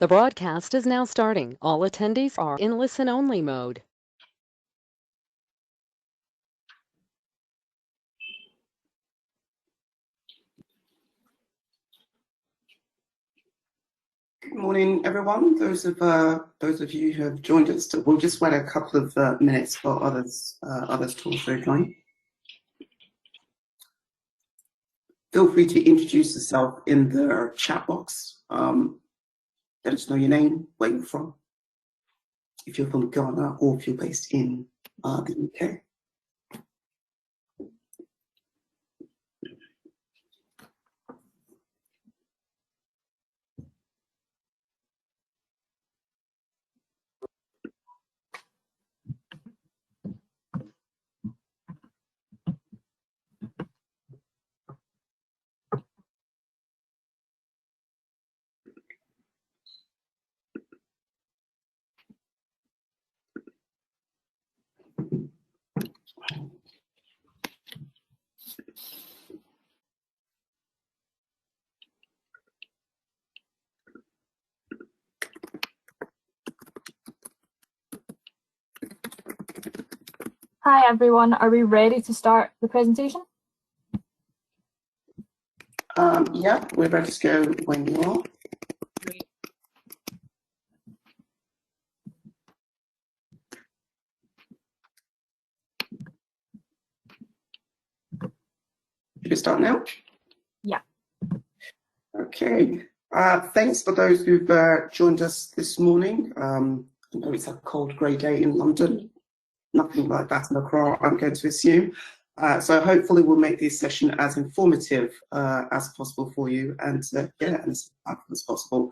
The broadcast is now starting. All attendees are in listen-only mode. Good morning, everyone. Those of you who have joined us, we'll just wait a couple of minutes for others to also join. Feel free to introduce yourself in the chat box. Let us know your name, where you're from, if you're from Ghana or if you're based in the UK. Hi everyone, are we ready to start the presentation? Yeah, we're ready to go when you are. Great. Should we start now? Yeah. Okay. Thanks for those who've joined us this morning. I know it's a cold grey day in London. Nothing like that in Accra, I'm going to assume. So hopefully we'll make this session as informative as possible for you and yeah, as helpful as possible.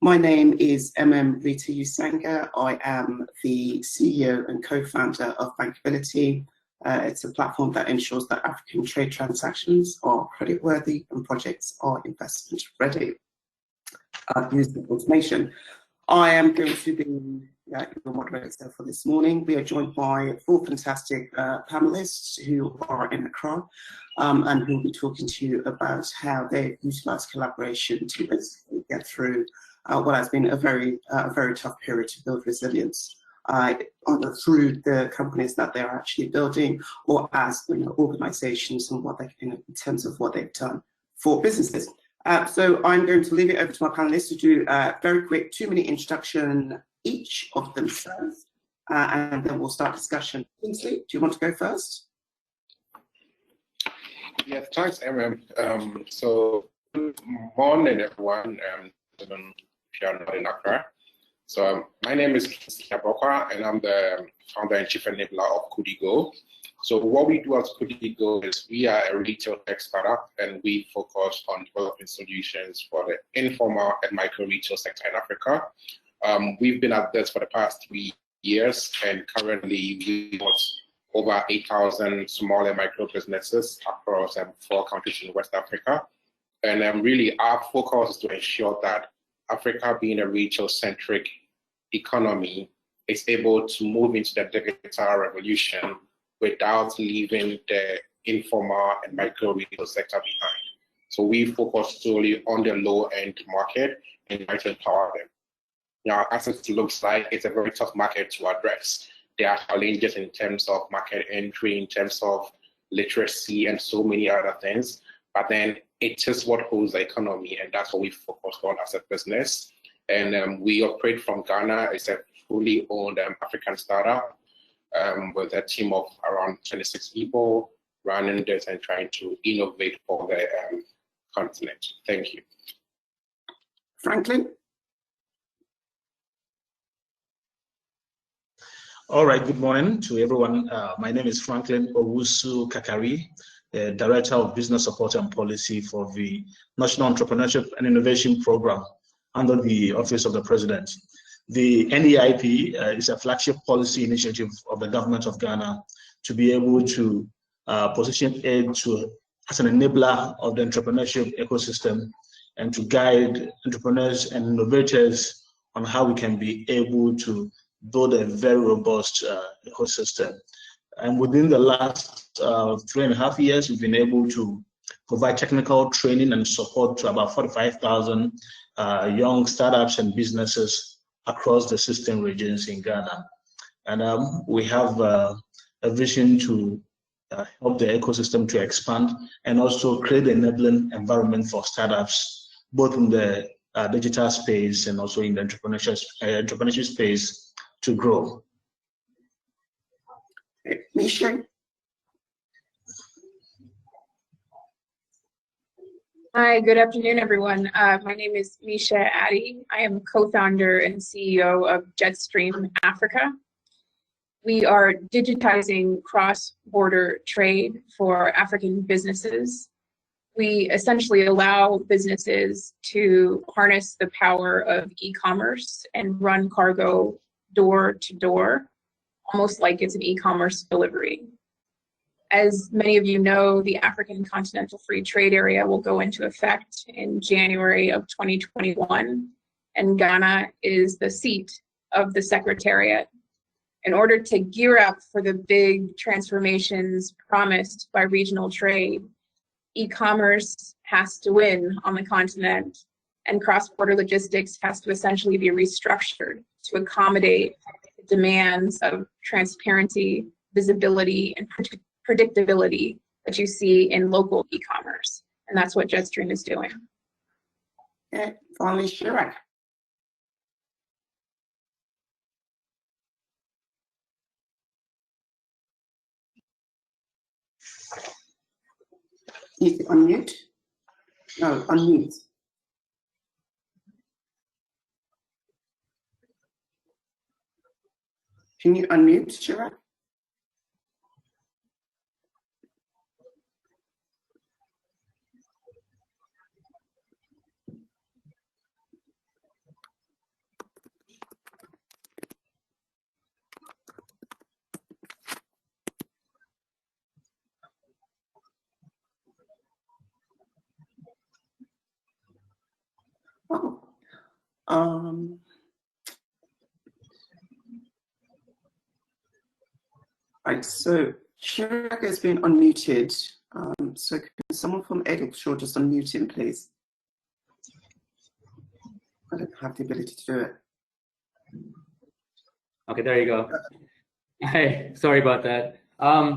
My name is Emem Usanga. I am the CEO and co-founder of Bnkability. It's a platform that ensures that African trade transactions are creditworthy and projects are investment ready. Using automation. I am going to be your moderator for this morning. We are joined by four fantastic panelists who are in Accra and who will be talking to you about how they've utilised collaboration to basically get through what has been a very tough period to build resilience either through the companies that they're actually building or as organisations and what they in terms of what they've done for businesses. So I'm going to leave it over to my panelists to do a very quick 2-minute introduction each of themselves, and then we'll start discussion. Kingsley, do you want to go first? Yes, thanks, Emem. So good morning, everyone. If you're not in Accra. So my name is Kingsley Abrokwah, and I'm the founder and chief enabler of KudiGo. So what we do as KudiGo is we are a retail tech startup, and we focus on developing solutions for the informal and micro retail sector in Africa. We've been at this for the past 3 years, and currently we've got over 8,000 small and micro businesses across 4 countries in West Africa. And really our focus is to ensure that Africa, being a retail-centric economy, is able to move into the digital revolution without leaving the informal and micro retail sector behind. So we focus solely on the low-end market and try to empower them. Now, as it looks like, it's a very tough market to address. There are challenges in terms of market entry, in terms of literacy, and so many other things. But then it is what holds the economy, and that's what we focus on as a business. And we operate from Ghana. It's a fully owned African startup with a team of around 26 people running this and trying to innovate for the continent. Thank you. Franklin? All right, good morning to everyone. My name is Franklin Owusu-Karikari, Director of Business Support and Policy for the National Entrepreneurship and Innovation Program under the Office of the President. The NEIP is a flagship policy initiative of the government of Ghana to be able to position aid as an enabler of the entrepreneurship ecosystem and to guide entrepreneurs and innovators on how we can be able to build a very robust ecosystem. And within the last 3.5 years, we've been able to provide technical training and support to about 45,000 young startups and businesses across the 16 regions in Ghana. And we have a vision to help the ecosystem to expand and also create an enabling environment for startups, both in the digital space and also in the entrepreneurship space to grow. Miishe? Hi, good afternoon, everyone. My name is Miishe Addy. I am co-founder and CEO of Jetstream Africa. We are digitizing cross-border trade for African businesses. We essentially allow businesses to harness the power of e-commerce and run cargo door to door, almost like it's an e-commerce delivery. As many of you know, the African Continental Free Trade Area will go into effect in January of 2021, and Ghana is the seat of the Secretariat. In order to gear up for the big transformations promised by regional trade, e-commerce has to win on the continent, and cross-border logistics has to essentially be restructured to accommodate the demands of transparency, visibility, and predictability that you see in local e-commerce. And that's what Jetstream is doing. Okay, finally, Chirag. You can unmute? No, unmute. Can you unmute, Chirag? Oh. Right, so Chirag has been unmuted. So can someone from Edinburgh just unmute him, please? I don't have the ability to do it. Okay, there you go. Hey, sorry about that.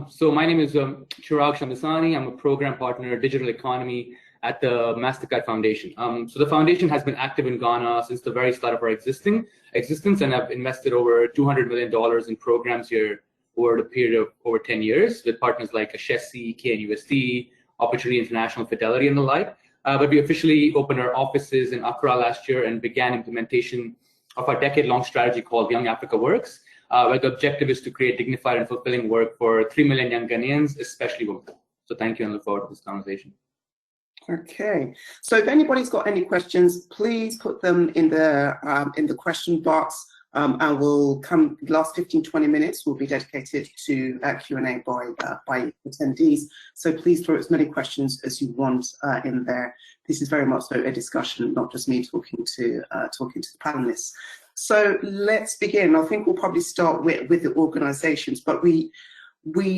So my name is Chirag Shamdasani. I'm a program partner, digital economy at the Mastercard Foundation. So the foundation has been active in Ghana since the very start of our existence, and I've invested over $200 million in programs here over the period of over 10 years with partners like Ashesi, KNUST, Opportunity International, Fidelity, and the like. But we officially opened our offices in Accra last year and began implementation of our decade-long strategy called Young Africa Works, where the objective is to create dignified and fulfilling work for 3 million young Ghanaians, especially women. So thank you and look forward to this conversation. Okay, so if anybody's got any questions, please put them in the question box, and we'll come. The last 15-20 minutes will be dedicated to Q&A by attendees. So please throw as many questions as you want in there. This is very much so a discussion, not just me talking to the panelists. So let's begin. I think we'll probably start with the organisations, but we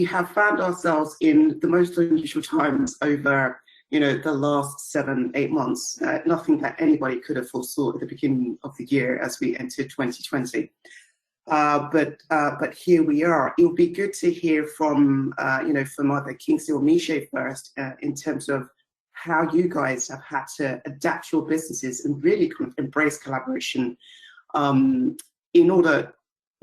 have found ourselves in the most unusual times over the last 7-8 months. Nothing that anybody could have foresaw at the beginning of the year as we entered 2020. But here we are. It would be good to hear from from either Kingsley or Miishe first in terms of how you guys have had to adapt your businesses and really embrace collaboration in order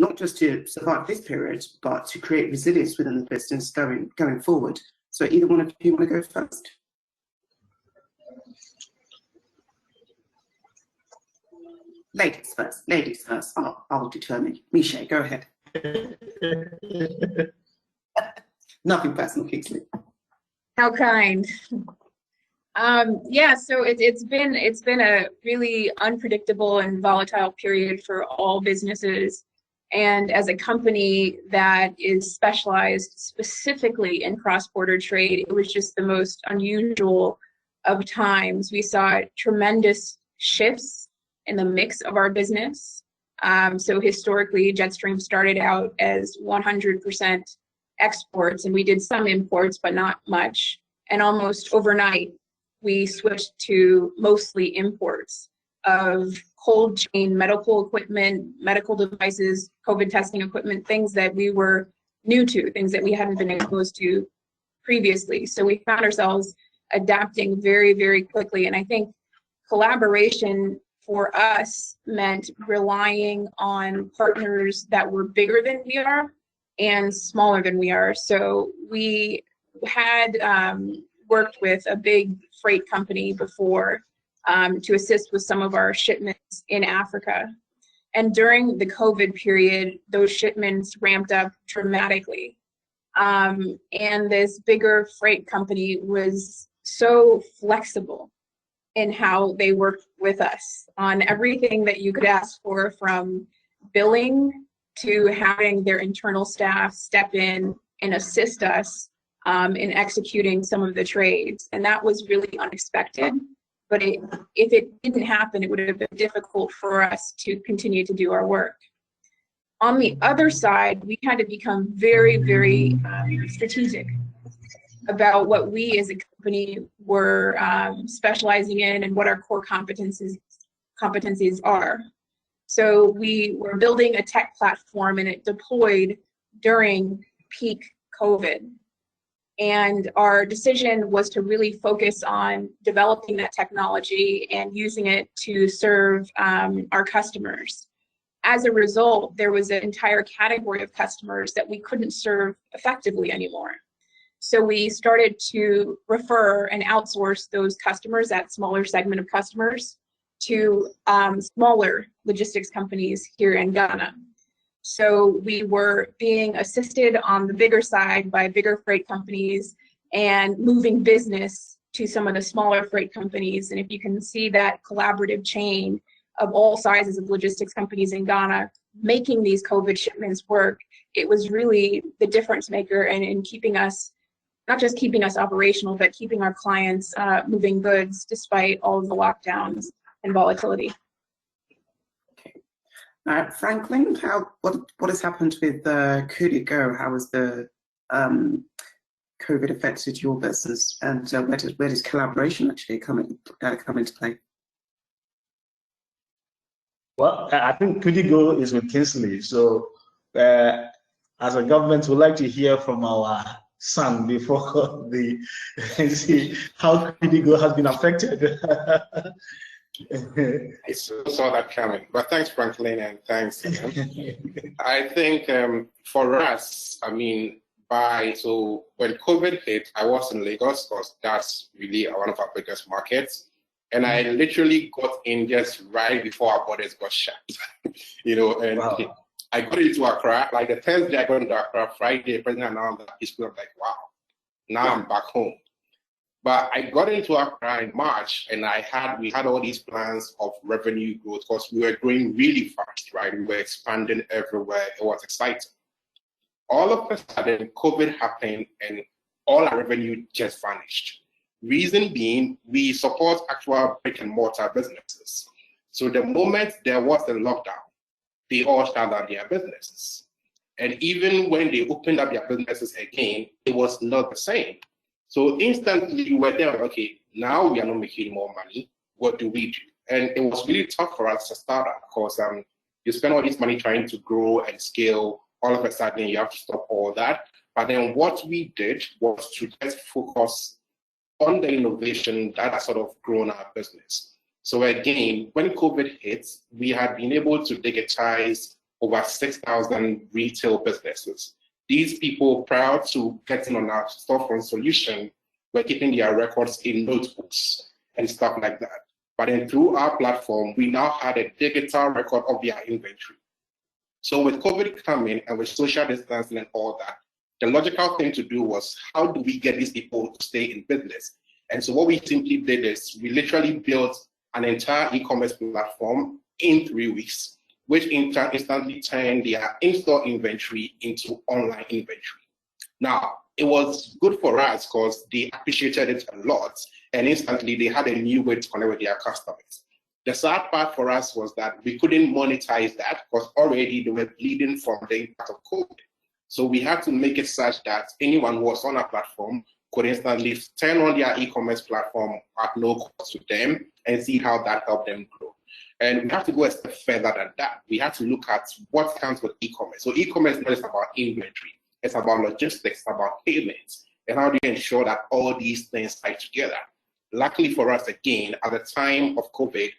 not just to survive this period, but to create resilience within the business going forward. So either one of you want to go first? Ladies first, ladies first. I'll determine. Miishe, go ahead. Nothing personal, Kingsley. How kind. Yeah, so it's been a really unpredictable and volatile period for all businesses. And as a company that is specialized specifically in cross-border trade, it was just the most unusual of times. We saw tremendous shifts in the mix of our business. So historically, Jetstream started out as 100% exports, and we did some imports, but not much. And almost overnight, we switched to mostly imports. of cold chain medical equipment, medical devices, COVID testing equipment, things that we were new to, things that we hadn't been exposed to previously. So we found ourselves adapting very, very quickly. And I think collaboration for us meant relying on partners that were bigger than we are and smaller than we are. So we had worked with a big freight company before to assist with some of our shipments in Africa. And during the COVID period, those shipments ramped up dramatically. And this bigger freight company was so flexible in how they worked with us on everything that you could ask for, from billing to having their internal staff step in and assist us in executing some of the trades. And that was really unexpected. But if it didn't happen, it would have been difficult for us to continue to do our work. On the other side, we had to become very, very strategic about what we as a company were specializing in and what our core competencies are. So we were building a tech platform, and it deployed during peak COVID. And our decision was to really focus on developing that technology and using it to serve our customers. As a result, there was an entire category of customers that we couldn't serve effectively anymore. So we started to refer and outsource those customers, that smaller segment of customers, to smaller logistics companies here in Ghana. So we were being assisted on the bigger side by bigger freight companies and moving business to some of the smaller freight companies. And if you can see that collaborative chain of all sizes of logistics companies in Ghana making these COVID shipments work, it was really the difference maker in keeping us, not just keeping us operational, but keeping our clients moving goods despite all of the lockdowns and volatility. Franklin, what has happened with KudiGo? How has the COVID affected your business, and where does collaboration actually come into play? Well, I think KudiGo is with Kingsley. So, as a government, we'd like to hear from our son before the see how KudiGo has been affected. I saw that coming, but thanks, Franklin, and thanks. I think for us, I mean, so when COVID hit, I was in Lagos because that's really one of our biggest markets, and I literally got in just right before our borders got shut, you know. And wow. I got into Accra, like the Thursday I got into Accra, Friday, President announced that peace. I'm like, wow, now I'm back home. But I got into Accra in March, and we had all these plans of revenue growth because we were growing really fast, right? We were expanding everywhere. It was exciting. All of a sudden, COVID happened, and all our revenue just vanished. Reason being, we support actual brick and mortar businesses. So the moment there was a lockdown, they all shut down their businesses. And even when they opened up their businesses again, it was not the same. So instantly we were there, okay, now we are not making more money. What do we do? And it was really tough for us to start up because you spend all this money trying to grow and scale. All of a sudden you have to stop all that. But then what we did was to just focus on the innovation that has sort of grown our business. So again, when COVID hit, we had been able to digitize over 6,000 retail businesses. These people, prior to getting on our storefront solution, were keeping their records in notebooks and stuff like that. But then through our platform, we now had a digital record of their inventory. So with COVID coming and with social distancing and all that, the logical thing to do was, how do we get these people to stay in business? And so what we simply did is we literally built an entire e-commerce platform in 3 weeks, which instantly turned their in-store inventory into online inventory. Now, it was good for us because they appreciated it a lot, and instantly they had a new way to connect with their customers. The sad part for us was that we couldn't monetize that because already they were bleeding from the impact of COVID. So we had to make it such that anyone who was on our platform could instantly turn on their e-commerce platform at no cost to them and see how that helped them grow. And we have to go a step further than that. We have to look at what counts with e-commerce. So e-commerce is not just about inventory. It's about logistics, it's about payments. And how do you ensure that all these things tie together? Luckily for us, again, at the time of COVID,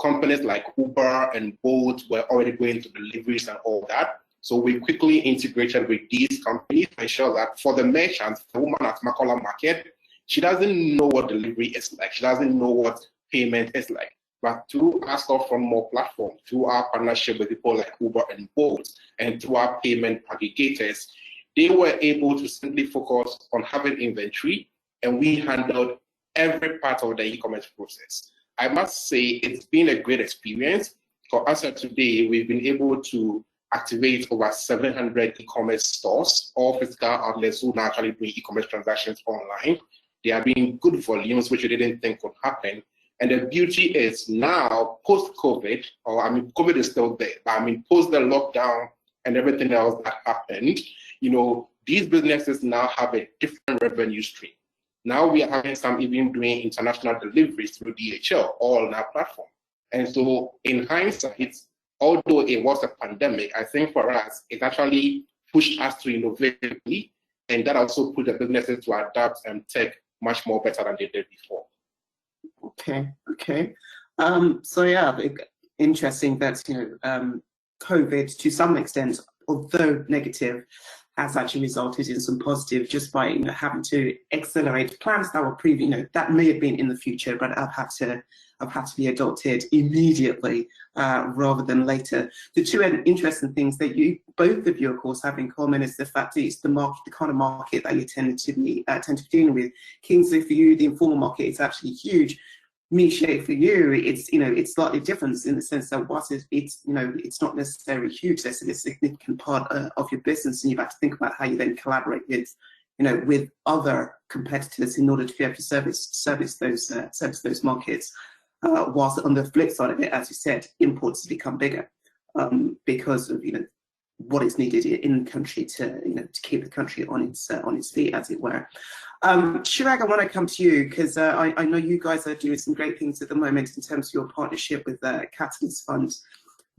companies like Uber and Bolt were already going to deliveries and all that. So we quickly integrated with these companies to ensure that for the merchants, the woman at Makola Market, she doesn't know what delivery is like. She doesn't know what payment is like. But through our Store From More platform, through our partnership with people like Uber and Bolt, and through our payment aggregators, they were able to simply focus on having inventory, and we handled every part of the e-commerce process. I must say it's been a great experience. For us today, we've been able to activate over 700 e-commerce stores, all physical outlets who now actually doing e-commerce transactions online. They are doing good volumes, which we didn't think would happen. And the beauty is now, post-COVID, or I mean, COVID is still there, but I mean, post the lockdown and everything else that happened, you know, these businesses now have a different revenue stream. Now we are having some even doing international deliveries through DHL, all on our platform. And so in hindsight, although it was a pandemic, I think for us, it actually pushed us to innovate, and that also put the businesses to adapt and tech much more better than they did before. Okay. So yeah, interesting that, you know, COVID to some extent, although negative, has actually resulted in some positive just by, you know, having to accelerate plans that were previous, you know, that may have been in the future, but have had to be adopted immediately rather than later. The two interesting things that both of you, of course, have in common is the fact that it's the market, the kind of market that you tend to be dealing with. Kingsley, for you, the informal market is actually huge. Miishe, for you, it's, you know, it's slightly different in the sense that whilst it's, you know, it's not necessarily huge, it's a significant part of your business, and you've had to think about how you then collaborate with, you know, with other competitors in order to be able to service those markets. Whilst on the flip side of it, as you said, imports have become bigger because of, you know, what is needed in the country to, you know, to keep the country on its feet, as it were. Chirag, I want to come to you because I know you guys are doing some great things at the moment in terms of your partnership with the Catalyst Fund,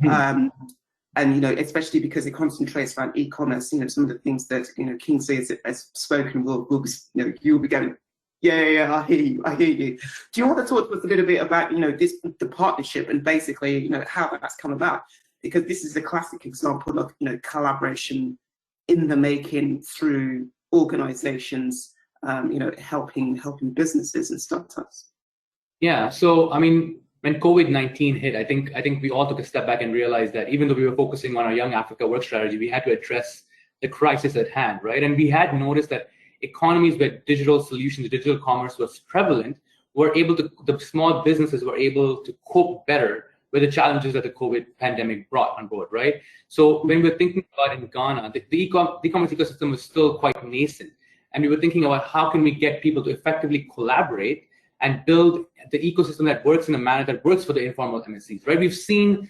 and you know, especially because it concentrates around e-commerce. You know, some of the things that, you know, Kingsley has spoken will be, you know, you'll be going, yeah, I hear you. Do you want to talk to us a little bit about, you know, the partnership and basically, you know, how that's come about? Because this is a classic example of, you know, collaboration in the making through organizations, you know, helping businesses and startups. Yeah, so I mean, when COVID-19 hit, I think we all took a step back and realized that even though we were focusing on our Young Africa work strategy, we had to address the crisis at hand, right? And we had noticed that economies where digital solutions, digital commerce was prevalent, the small businesses were able to cope better with the challenges that the COVID pandemic brought on board, right? So when we're thinking about in Ghana, the e-commerce ecosystem was still quite nascent. And we were thinking about how can we get people to effectively collaborate and build the ecosystem that works in a manner that works for the informal MSCs, right? We've seen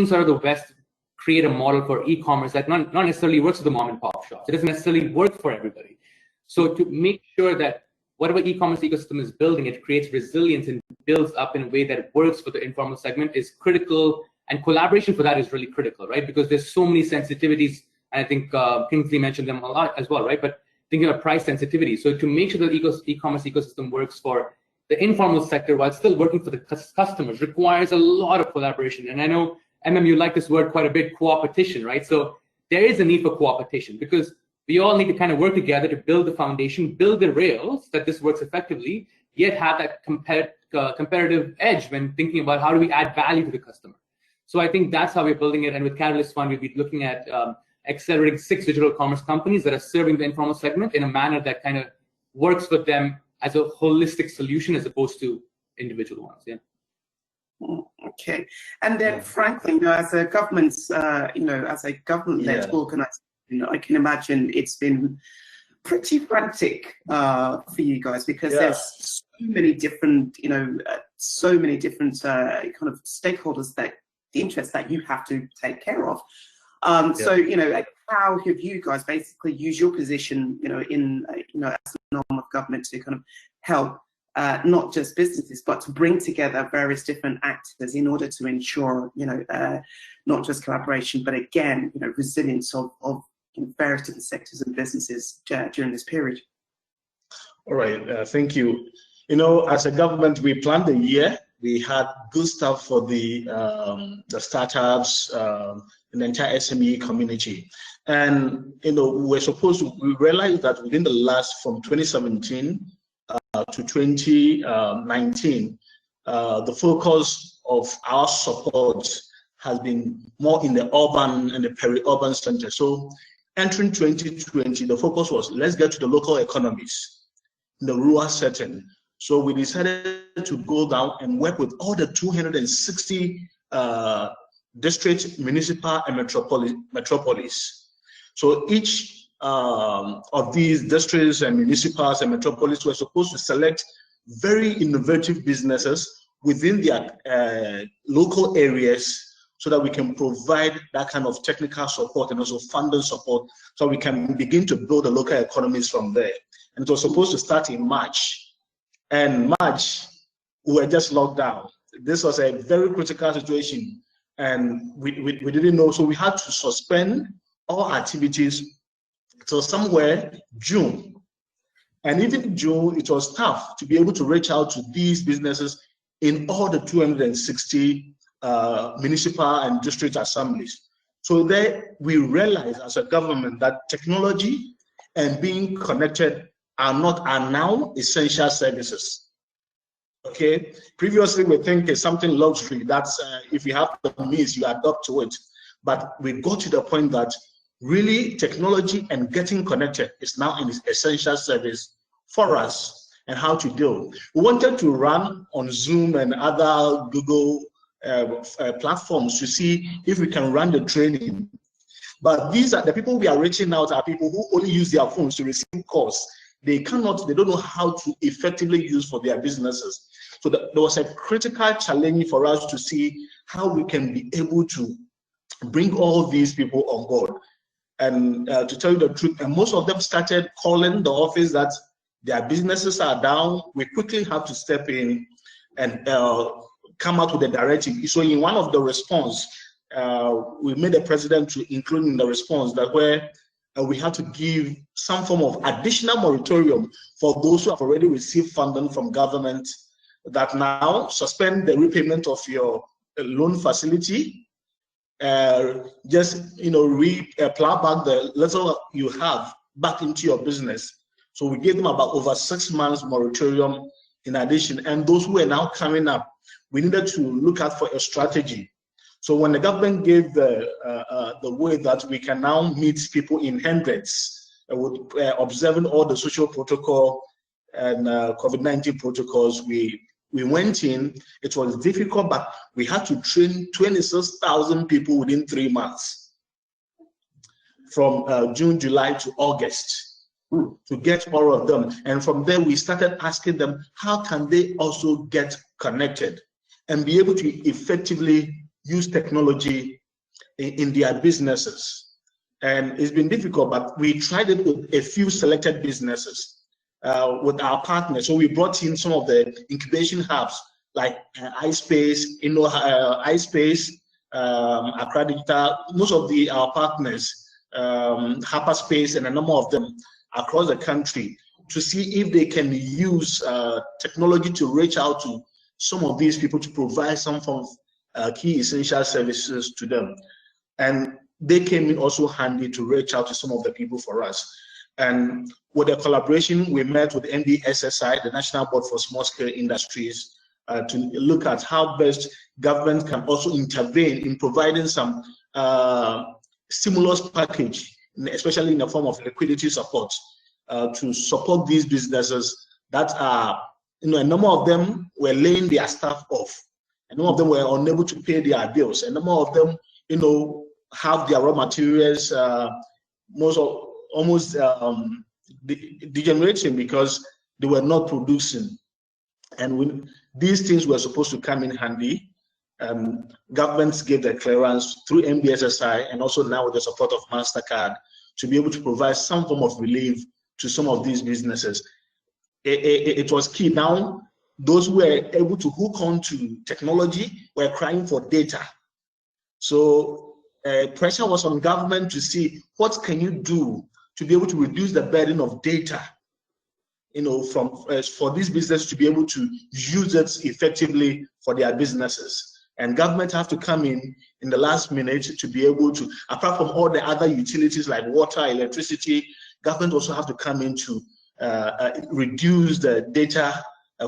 sort of the West create a model for e-commerce that not necessarily works for the mom and pop shops. It doesn't necessarily work for everybody. So to make sure that whatever e-commerce ecosystem is building, it creates resilience and builds up in a way that works for the informal segment is critical, and collaboration for that is really critical, right? Because there's so many sensitivities, and I think Kingsley mentioned them a lot as well, right? But thinking about price sensitivity. So to make sure that e-commerce ecosystem works for the informal sector while still working for the customers requires a lot of collaboration. And I know, Emem, you like this word quite a bit, co-opetition, right? So there is a need for co-opetition because we all need to kind of work together to build the foundation, build the rails that this works effectively, yet have that competitive edge when thinking about how do we add value to the customer. So I think that's how we're building it. And with Catalyst Fund, we'll be looking at accelerating 6 digital commerce companies that are serving the informal segment in a manner that kind of works for them as a holistic solution as opposed to individual ones. Yeah. Okay. And then, frankly, you know, as a government, as a government-led organization, I can imagine it's been pretty frantic for you guys because there's so many different, kind of stakeholders that the interests that you have to take care of. So, you know, how have you guys basically used your position, as an arm of government to kind of help not just businesses, but to bring together various different actors in order to ensure, not just collaboration, but again, resilience of various different sectors and businesses during this period. All right, thank you. As a government, we planned the year. We had good stuff for the startups, and the entire SME community. And, we realized that within the last, from 2017 to 2019, the focus of our support has been more in the urban and the peri-urban center. So entering 2020, the focus was, let's get to the local economies in the rural setting. So we decided to go down and work with all the 260 districts, municipal, and metropolis. So each of these districts and municipals and metropolis were supposed to select very innovative businesses within their local areas, so that we can provide that kind of technical support and also funding support, so we can begin to build the local economies from there. And it was supposed to start in March. And March, we were just locked down. This was a very critical situation, and we didn't know, so we had to suspend all activities till somewhere June. And even June, it was tough to be able to reach out to these businesses in all the 260 municipal and district assemblies. So there we realized as a government that technology and being connected are now essential services. Okay, previously we think it's something luxury, that's if you have the means, you adopt to it. But we got to the point that really technology and getting connected is now an essential service for us, and how to deal. We wanted to run on Zoom and other Google platforms to see if we can run the training. But these are the people we are reaching out, are people who only use their phones to receive calls. They don't know how to effectively use for their businesses. So there was a critical challenge for us to see how we can be able to bring all these people on board. And to tell you the truth, and most of them started calling the office that their businesses are down. We quickly have to step in and come out with a directive. So in one of the response, we made the president to include in the response that where we had to give some form of additional moratorium for those who have already received funding from government, that now suspend the repayment of your loan facility, just plow back the little you have back into your business. So we gave them about over 6 months moratorium in addition. And those who are now coming up, we needed to look out for a strategy. So when the government gave the way that we can now meet people in hundreds, with observing all the social protocol and COVID-19 protocols, we went in. It was difficult, but we had to train 26,000 people within 3 months, from June, July to August, to get all of them. And from there, we started asking them, how can they also get connected and be able to effectively use technology in their businesses? And it's been difficult, but we tried it with a few selected businesses with our partners. So we brought in some of the incubation hubs like iSpace, iSpace, Accra Digital, most of our partners, Hyperspace, and a number of them across the country, to see if they can use technology to reach out to some of these people to provide some form of key essential services to them. And they came in also handy to reach out to some of the people for us. And with the collaboration, we met with NBSSI, the National Board for Small Scale Industries, to look at how best government can also intervene in providing some stimulus package, especially in the form of liquidity support, to support these businesses that are, a number of them were laying their staff off. A number of them were unable to pay their bills. A number of them, have their raw materials almost degenerating because they were not producing. And when these things were supposed to come in handy, governments gave the clearance through NBSSI and also now with the support of Mastercard to be able to provide some form of relief to some of these businesses. it was key. Now, those who were able to hook on to technology were crying for data. So pressure was on government to see what can you do to be able to reduce the burden of data, for this business to be able to use it effectively for their businesses. And government have to come in the last minute to be able to, apart from all the other utilities like water, electricity, government also have to come in to reduce the data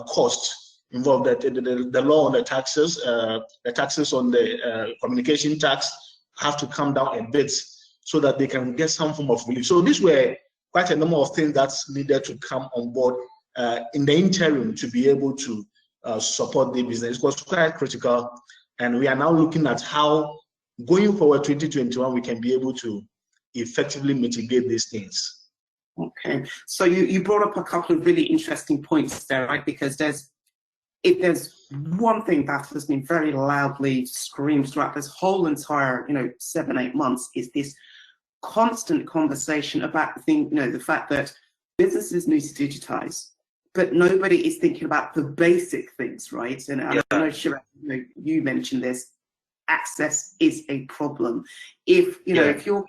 cost involved. The law on the taxes on the communication tax have to come down a bit so that they can get some form of relief. So these were quite a number of things that's needed to come on board in the interim to be able to support the business. It was quite critical, and we are now looking at how, going forward 2021, we can be able to effectively mitigate these things. Okay, so you brought up a couple of really interesting points there, right? Because if there's one thing that has been very loudly screamed throughout this whole entire 7-8 months, is this constant conversation about the fact that businesses need to digitize, but nobody is thinking about the basic things, right? And I know, Chirag, you mentioned this. Access is a problem. If if you're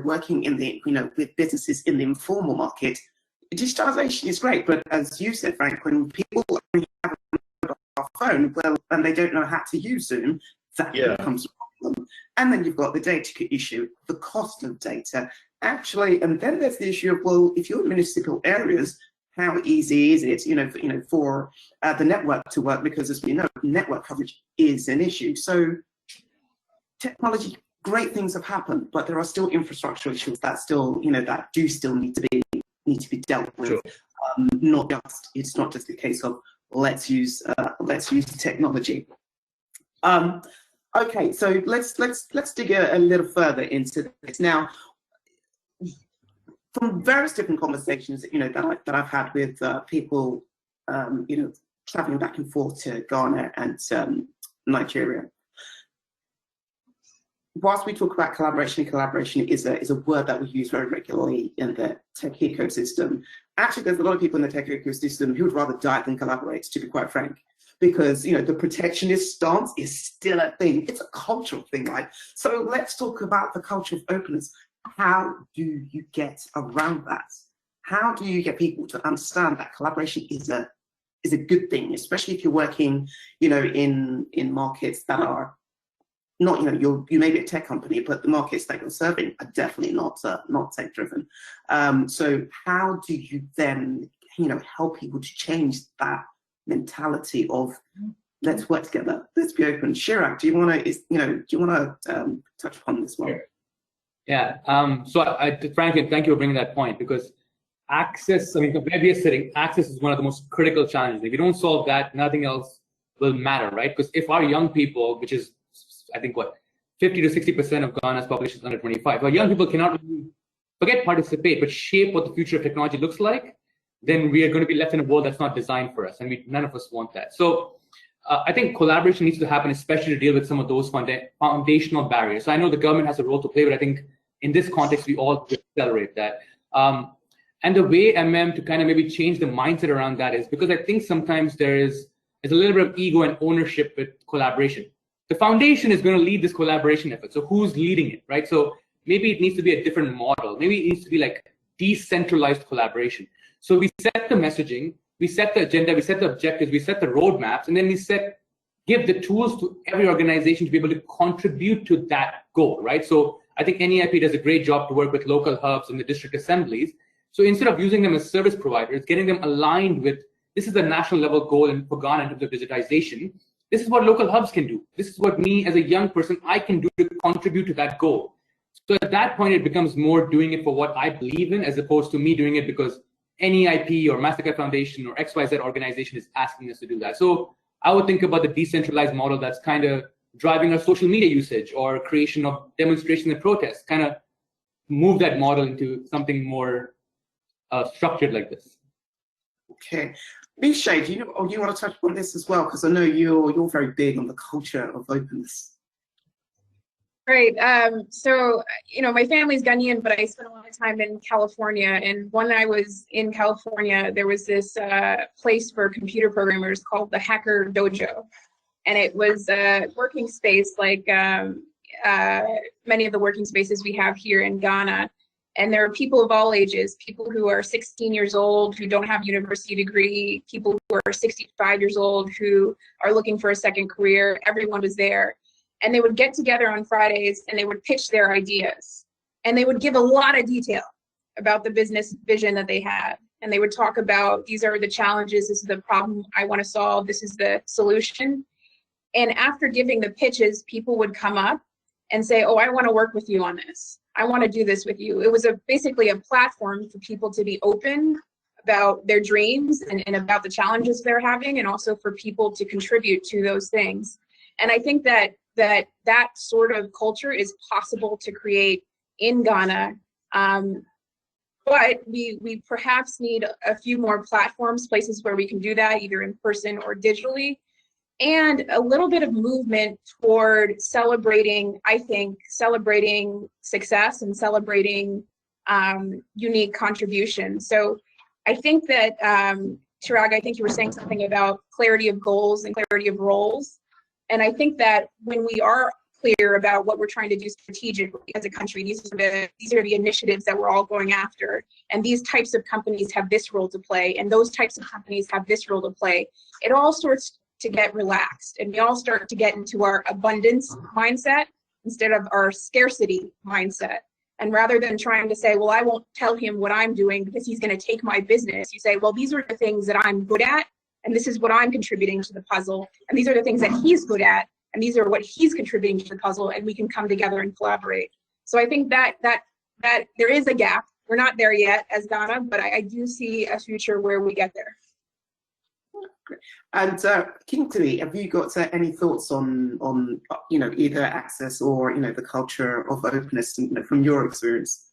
working in the with businesses in the informal market, digitalization is great, but as you said, Frank, when people only have a phone, well, and they don't know how to use Zoom, that becomes a problem. And then you've got the data issue, the cost of data, actually, and then there's the issue of, well, if you're in municipal areas, how easy is it, for the network to work? Because as we know, network coverage is an issue. So technology, great things have happened, but there are still infrastructure issues that still, that do still need to be dealt with. Sure. It's not just a case of let's use technology. Okay, so let's dig a little further into this now. From various different conversations, that I've had with people, traveling back and forth to Ghana and Nigeria. Whilst we talk about collaboration is a word that we use very regularly in the tech ecosystem. Actually, there's a lot of people in the tech ecosystem who would rather die than collaborate, to be quite frank, because the protectionist stance is still a thing. It's a cultural thing, right? So let's talk about the culture of openness. How do you get around that? How do you get people to understand that collaboration is a good thing, especially if you're working, in markets that are not, you may be a tech company, but the markets that you're serving are definitely not tech driven. So how do you then, help people to change that mentality of let's work together, let's be open? Chirag, do you want to touch upon this one? Yeah. So frankly, thank you for bringing that point, because access, where we are sitting, access is one of the most critical challenges. If we don't solve that, nothing else will matter, right? Because if our young people, which is, I think, 50 to 60% of Ghana's population is under 25, our young people cannot really forget participate, but shape what the future of technology looks like, then we are going to be left in a world that's not designed for us, and none of us want that. So I think collaboration needs to happen, especially to deal with some of those foundational barriers. So I know the government has a role to play, but I think in this context, we all accelerate that. And the way Emem to kind of maybe change the mindset around that is because I think sometimes there's a little bit of ego and ownership with collaboration. The foundation is going to lead this collaboration effort. So who's leading it, right? So maybe it needs to be a different model. Maybe it needs to be like decentralized collaboration. So we set the messaging, we set the agenda, we set the objectives, we set the roadmaps, and then we give the tools to every organization to be able to contribute to that goal, right? So I think NEIP does a great job to work with local hubs and the district assemblies. So instead of using them as service providers, getting them aligned with, this is the national level goal for Ghana in terms of digitization. This is what local hubs can do. This is what me as a young person, I can do to contribute to that goal. So at that point, it becomes more doing it for what I believe in, as opposed to me doing it because NEIP or Mastercard Foundation or XYZ organization is asking us to do that. So I would think about the decentralized model that's kind of driving our social media usage or creation of demonstrations and protests, kind of move that model into something more structured like this. Okay. Miishe, do you want to touch on this as well? Because I know you're very big on the culture of openness. Great. So, my family's Ghanaian, but I spent a lot of time in California. And when I was in California, there was this place for computer programmers called the Hacker Dojo. And it was a working space like many of the working spaces we have here in Ghana. And there are people of all ages, people who are 16 years old, who don't have a university degree, people who are 65 years old, who are looking for a second career. Everyone was there. And they would get together on Fridays and they would pitch their ideas. And they would give a lot of detail about the business vision that they had. And they would talk about, these are the challenges, this is the problem I want to solve, this is the solution. And after giving the pitches, people would come up and say, oh, I want to work with you on this. I want to do this with you. It was basically a platform for people to be open about their dreams and about the challenges they're having, and also for people to contribute to those things. And I think that sort of culture is possible to create in Ghana, but we perhaps need a few more platforms, places where we can do that, either in person or digitally, and a little bit of movement toward celebrating success and celebrating unique contributions. So I think that, Chirag, I think you were saying something about clarity of goals and clarity of roles. And I think that when we are clear about what we're trying to do strategically as a country, these are the initiatives that we're all going after. And these types of companies have this role to play, and those types of companies have this role to play. It all starts to get relaxed, and we all start to get into our abundance mindset instead of our scarcity mindset. And rather than trying to say, well, I won't tell him what I'm doing because he's going to take my business, you say, well, these are the things that I'm good at, and this is what I'm contributing to the puzzle, and these are the things that he's good at, and these are what he's contributing to the puzzle, and we can come together and collaborate. So I think that there is a gap. We're not there yet as Ghana, but I do see a future where we get there. And Kingsley, have you got any thoughts on either access or the culture of openness from your experience?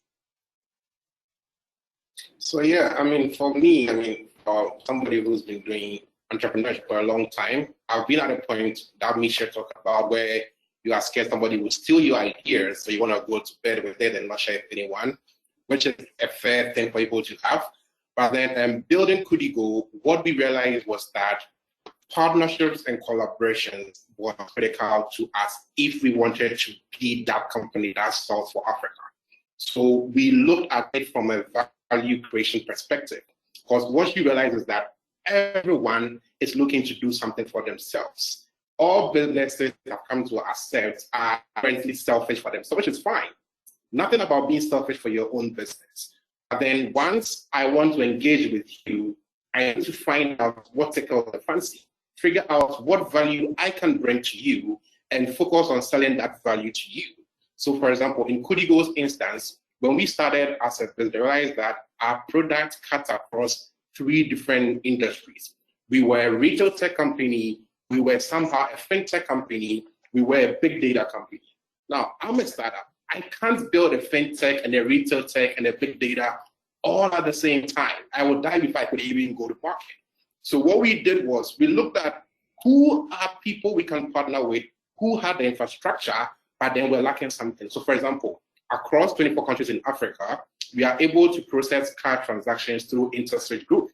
So yeah, for me, somebody who's been doing entrepreneurship for a long time, I've been at a point that Miishe talked about where you are scared somebody will steal your ideas, so you want to go to bed with it and not share it with anyone, which is a fair thing for people to have. But then building KudiGo, what we realized was that partnerships and collaborations were critical to us if we wanted to be that company that solves for Africa. So we looked at it from a value creation perspective, because what you realize is that everyone is looking to do something for themselves. All businesses have come to accept are apparently selfish for themselves, which is fine. Nothing about being selfish for your own business. But then once I want to engage with you, I need to find out what tickles the fancy, figure out what value I can bring to you, and focus on selling that value to you. So for example, in KudiGo's instance, when we started as a business, we realized that our product cuts across 3 different industries. We were a retail tech company, we were somehow a fintech company, we were a big data company. Now, I'm a startup. I can't build a fintech and a retail tech and a big data all at the same time. I would die if I could even go to market. So what we did was we looked at who are people we can partner with, who had the infrastructure, but then we're lacking something. So for example, across 24 countries in Africa, we are able to process card transactions through InterSwitch Group.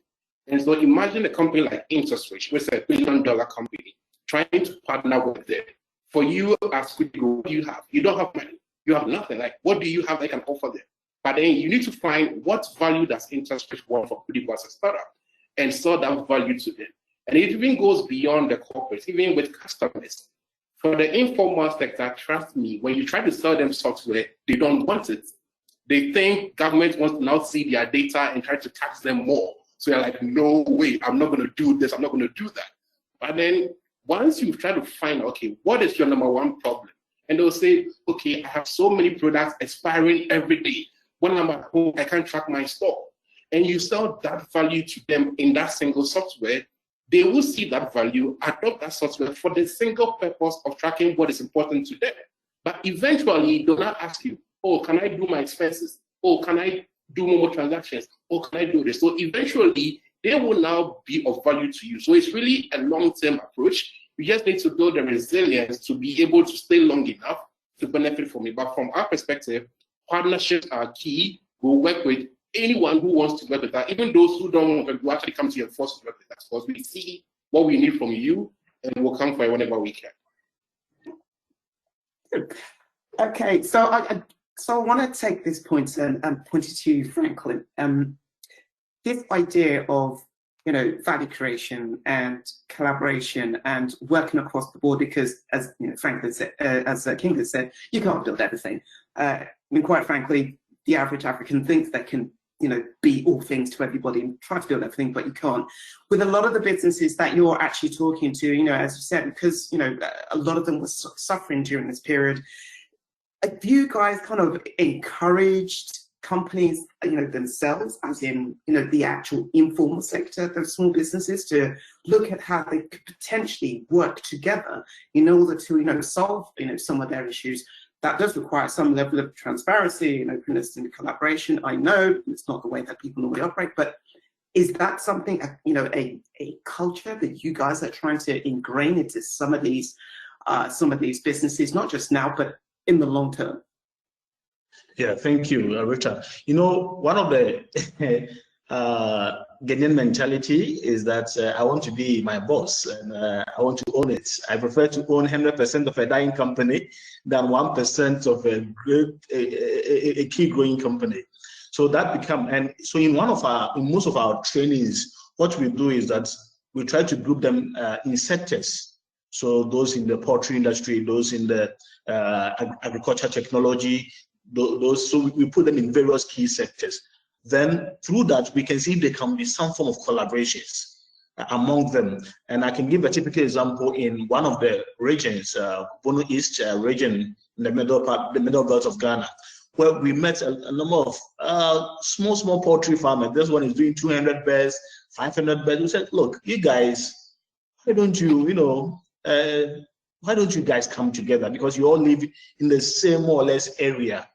And so imagine a company like InterSwitch, which is a $1 billion company, trying to partner with it. For you as KudiGo, what do you have? You don't have money. You have nothing. Like, what do you have that can offer them? But then you need to find what value does InterSwitch want for KudiGo as a startup and sell that value to them. And it even goes beyond the corporates, even with customers. For the informal sector, trust me, when you try to sell them software, they don't want it. They think government wants to now see their data and try to tax them more. So they're like, no way, I'm not going to do this, I'm not going to do that. But then once you try to find, okay, what is your number one problem? And they'll say, okay, I have so many products expiring every day. When I'm at home, I can't track my store. And you sell that value to them in that single software, they will see that value, adopt that software for the single purpose of tracking what is important to them. But eventually, they'll not ask you, oh, can I do my expenses? Oh, can I do more transactions? Oh, can I do this? So eventually, they will now be of value to you. So it's really a long-term approach. We just need to build the resilience to be able to stay long enough to benefit from it. But from our perspective, partnerships are key. We'll work with anyone who wants to work with us, even those who don't want to actually come to your force to work with us, because we see what we need from you and we'll come for it whenever we can. Okay, so I want to take this point and point it to you, Franklin. This idea of value creation and collaboration and working across the board, because as Franklin said, as Kingsley said, you can't build everything. I mean, quite frankly, the average African thinks they can be all things to everybody and try to build everything, but you can't. With a lot of the businesses that you're actually talking to, as you said, because a lot of them were suffering during this period. Have you guys kind of encouraged companies, themselves, as in, the actual informal sector, the small businesses, to look at how they could potentially work together in order to, solve, some of their issues? That does require some level of transparency and openness and collaboration. I know it's not the way that people normally operate, but is that something, a culture that you guys are trying to ingrain into some of these businesses, not just now, but in the long term? Yeah, thank you, Richard. One of the Ghanaian mentality is that I want to be my boss and I want to own it. I prefer to own 100% of a dying company than 1% of a key growing company. So that so in most of our trainings, what we do is that we try to group them in sectors. So those in the poultry industry, those in the agriculture technology, so we put them in various key sectors. Then through that, we can see there can be some form of collaborations among them. And I can give a typical example in one of the regions, Bono East region, in the middle belt of Ghana, where we met a number of small poultry farmers. This one is doing 200 birds, 500 birds. We said, look, you guys, why don't you guys come together? Because you all live in the same more or less area,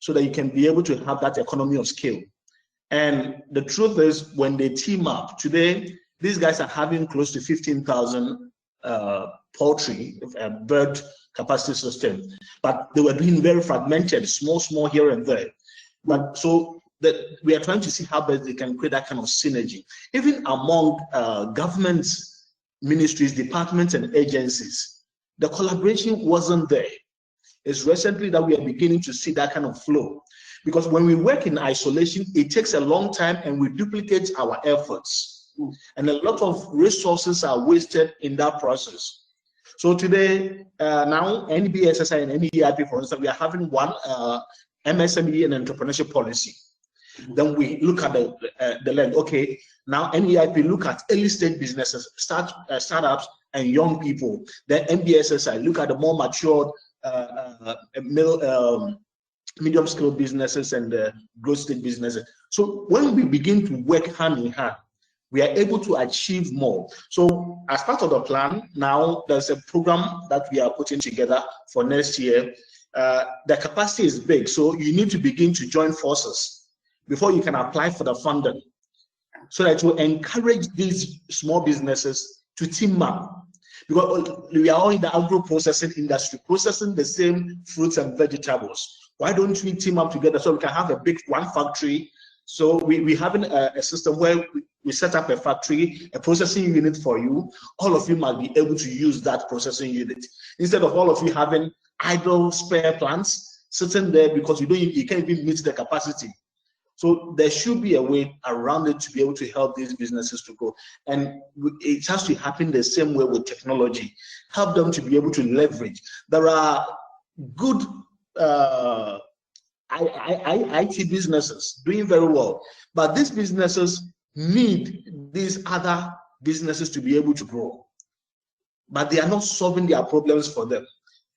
so that you can be able to have that economy of scale. And the truth is, when they team up today, these guys are having close to 15,000 poultry bird capacity system, but they were being very fragmented, small here and there. But so that we are trying to see how best they can create that kind of synergy, even among governments, ministries, departments, and agencies. The collaboration wasn't there. It's recently that we are beginning to see that kind of flow. Because when we work in isolation, it takes a long time and we duplicate our efforts. And a lot of resources are wasted in that process. So today, now, NBSSI and NEIP, for instance, we are having one MSME and entrepreneurship policy. Then we look at the lens. Okay, now NEIP look at early stage businesses, startups and young people. Then NBSSI look at the more matured medium scale businesses and growth stage businesses. So when we begin to work hand in hand, we are able to achieve more. So as part of the plan, now there's a program that we are putting together for next year. The capacity is big, so you need to begin to join forces before you can apply for the funding, so that will encourage these small businesses to team up. Because we are all in the agro-processing industry, processing the same fruits and vegetables. Why don't we team up together so we can have a big one factory? So we having a system where we set up a factory, a processing unit for you. All of you must be able to use that processing unit, instead of all of you having idle spare plants sitting there because you can't even meet the capacity. So there should be a way around it to be able to help these businesses to grow. And it has to happen the same way with technology. Help them to be able to leverage. There are good IT businesses doing very well, but these businesses need these other businesses to be able to grow. But they are not solving their problems for them.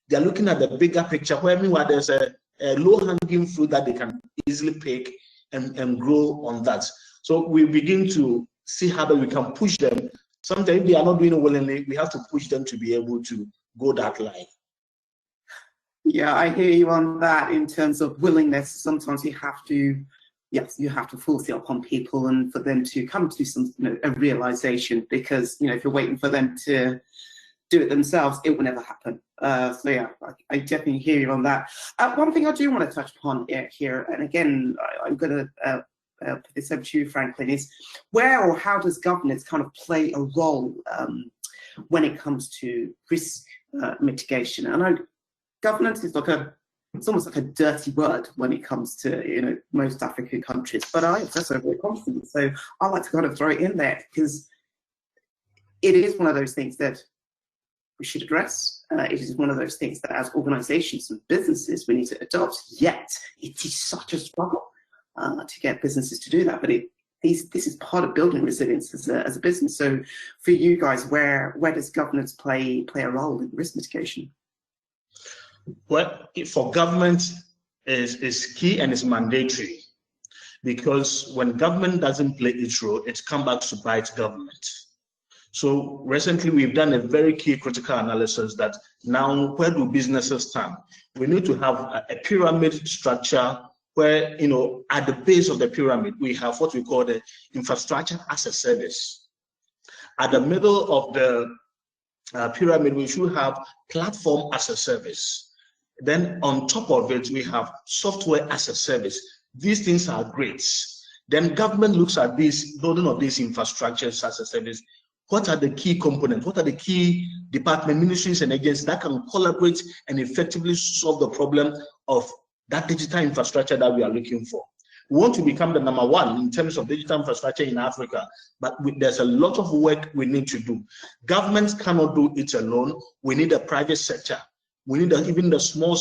They are looking at the bigger picture, where meanwhile there's a low-hanging fruit that they can easily pick and grow on that. So we begin to see how we can push them. Sometimes if they are not doing it willingly, we have to push them to be able to go that line. Yeah, I hear you on that in terms of willingness. Sometimes you have to, yes, you have to force it upon people and for them to come to some, a realization, because, if you're waiting for them to do it themselves, it will never happen. So yeah, I definitely hear you on that. One thing I do want to touch upon here, and again, I'm going to put this over to you, Franklin, is where or how does governance kind of play a role when it comes to risk mitigation? And I know governance is it's almost like a dirty word when it comes to most African countries, but that's very confident. So I like to kind of throw it in there because it is one of those things that we should address. It is one of those things that as organizations and businesses we need to adopt, yet it is such a struggle to get businesses to do that. But this is part of building resilience as a business. So for you guys, where does governance play a role in risk mitigation? Well, for government is key and is mandatory, because when government doesn't play its role, it comes back to bite government. So recently we've done a very key critical analysis that now where do businesses stand? We need to have a pyramid structure where, at the base of the pyramid, we have what we call the infrastructure as a service. At the middle of the pyramid, we should have platform as a service. Then on top of it, we have software as a service. These things are great. Then government looks at this building of these infrastructures as a service. What are the key components? What are the key department, ministries, and agencies that can collaborate and effectively solve the problem of that digital infrastructure that we are looking for? We want to become the #1 in terms of digital infrastructure in Africa, but there's a lot of work we need to do. Governments cannot do it alone. We need a private sector. We need even the small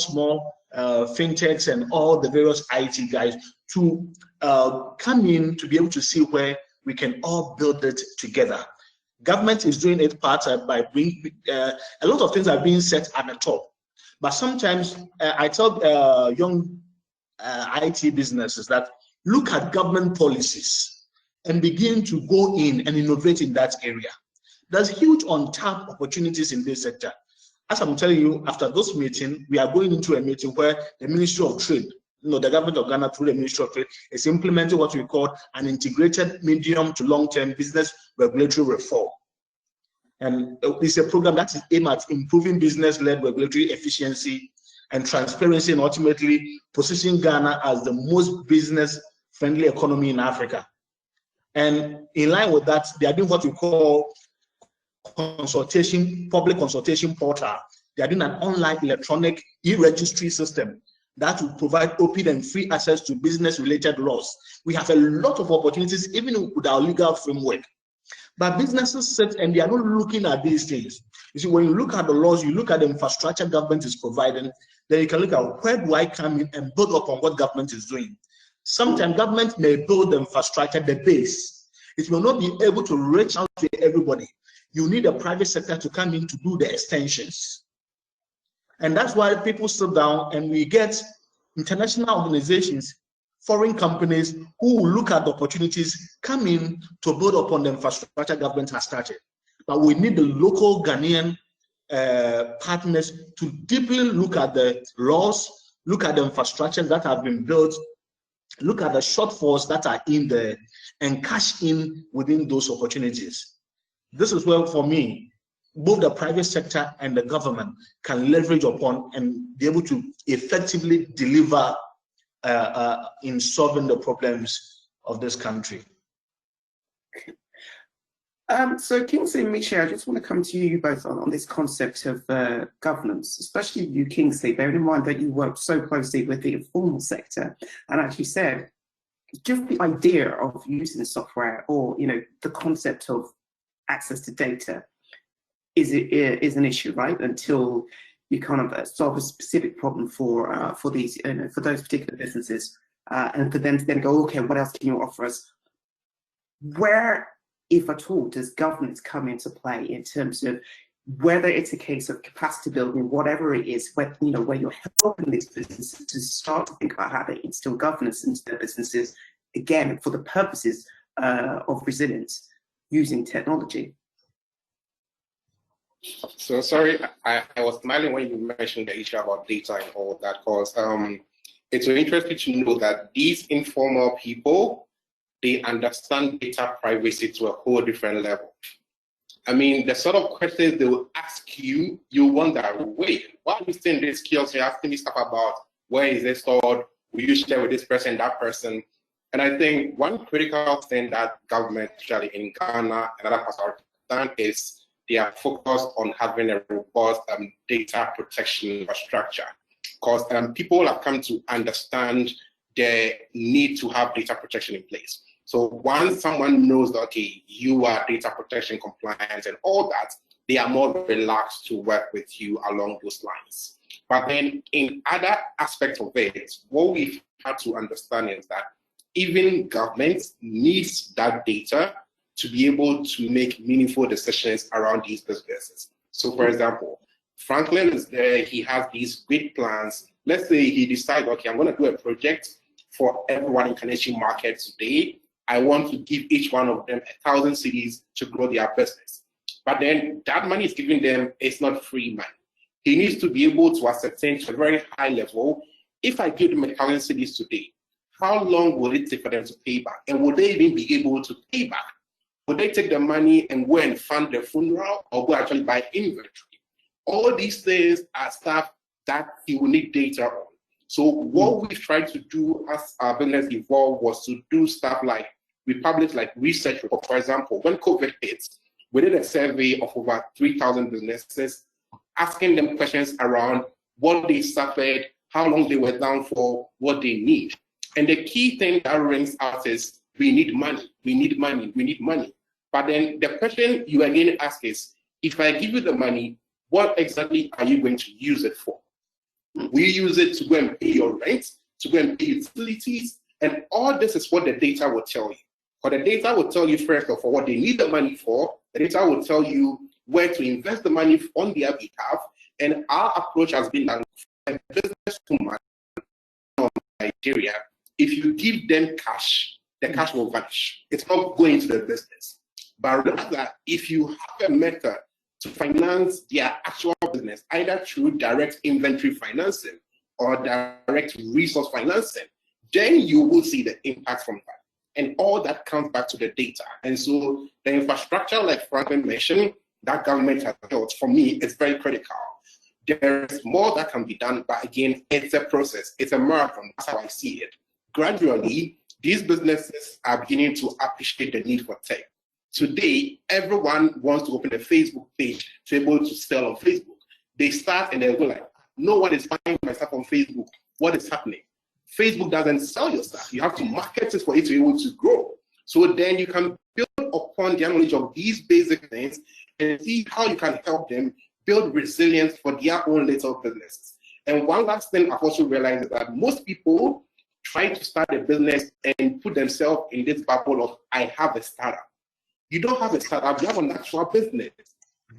fintechs and all the various IT guys to come in to be able to see where we can all build it together. Government is doing its part by bringing a lot of things are being set at the top, but sometimes I tell young IT businesses that look at government policies and begin to go in and innovate in that area. There's huge untapped opportunities in this sector. As I'm telling you, after this meeting, we are going into a meeting where the Ministry of Trade, the government of Ghana through the Ministry of Trade is implementing what we call an integrated medium to long-term business regulatory reform. And it's a program that is aimed at improving business-led regulatory efficiency and transparency, and ultimately positioning Ghana as the most business-friendly economy in Africa. And in line with that, they are doing what we call public consultation portal. They are doing an online electronic e-registry system that will provide open and free access to business-related laws. We have a lot of opportunities, even with our legal framework. But businesses sit and they are not looking at these things. You see, when you look at the laws, you look at the infrastructure government is providing, then you can look at where do I come in and build upon what government is doing. Sometimes government may build the infrastructure, the base. It will not be able to reach out to everybody. You need a private sector to come in to do the extensions. And that's why people sit down and we get international organizations, foreign companies who will look at the opportunities, come in to build upon the infrastructure government has started. But we need the local Ghanaian partners to deeply look at the laws, look at the infrastructure that have been built, look at the shortfalls that are in there, and cash in within those opportunities. This is where, for me, both the private sector and the government can leverage upon and be able to effectively deliver in solving the problems of this country. So Kingsley and Miishe, I just want to come to you both on this concept of governance, especially you, Kingsley, bearing in mind that you work so closely with the informal sector, and as you said, just the idea of using software or the concept of access to data is an issue, right? Until you kind of solve a specific problem for these for those particular businesses, and for them to then go, okay, what else can you offer us? Where, if at all, does governance come into play in terms of whether it's a case of capacity building, whatever it is, where you're helping these businesses to start to think about how they instill governance into their businesses, again, for the purposes of resilience using technology? So sorry, I was smiling when you mentioned the issue about data and all that, because it's so interesting to know that these informal people, they understand data privacy to a whole different level. I mean, the sort of questions they will ask you, you wonder, wait, why are you saying this skills? You're asking me stuff about where is it stored? Will you share with this person, that person? And I think one critical thing that government, especially in Ghana and other parts of Africa, is they are focused on having a robust data protection infrastructure. Because people have come to understand the need to have data protection in place. So once someone knows that, okay, you are data protection compliant and all that, they are more relaxed to work with you along those lines. But then in other aspects of it, what we've had to understand is that even governments needs that data to be able to make meaningful decisions around these businesses. So for example, Franklin is there, he has these great plans. Let's say he decides, okay, I'm gonna do a project for everyone in Canadian market today. I want to give each one of them 1,000 cedis to grow their business. But then that money is given them, it's not free money. He needs to be able to ascertain to a very high level, if I give them 1,000 cedis today, how long will it take for them to pay back? And will they even be able to pay back? Will they take the money and go and fund the funeral or go actually buy inventory? All these things are stuff that he will need data on. So what we tried to do as our business evolved was to do stuff like, we published like research reports. For example, when COVID hit, we did a survey of over 3,000 businesses, asking them questions around what they suffered, how long they were down for, what they need. And the key thing that rings out is, we need money, we need money, we need money. But then the question you again ask is, if I give you the money, what exactly are you going to use it for? We use it to go and pay your rent, to go and pay utilities, and all this is what the data will tell you. But the data will tell you first of all what they need the money for. The data will tell you where to invest the money on their behalf. And our approach has been that a businesswoman in Nigeria, if you give them cash, the cash will vanish. It's not going to the business. But rather, if you have a method to finance their actual business, either through direct inventory financing or direct resource financing, then you will see the impact from that. And all that comes back to the data. And so the infrastructure, like Franklin mentioned, that government has built, for me, is very critical. There is more that can be done, but again, it's a process. It's a marathon. That's how I see it. Gradually, these businesses are beginning to appreciate the need for tech. Today, everyone wants to open a Facebook page to be able to sell on Facebook. They start and they go like, no one is buying my stuff on Facebook. What is happening? Facebook doesn't sell your stuff. You have to market it for it to be able to grow. So then you can build upon the knowledge of these basic things and see how you can help them build resilience for their own little businesses. And one last thing I've also realized is that most people try to start a business and put themselves in this bubble of, I have a startup. You don't have a startup, you have an actual business.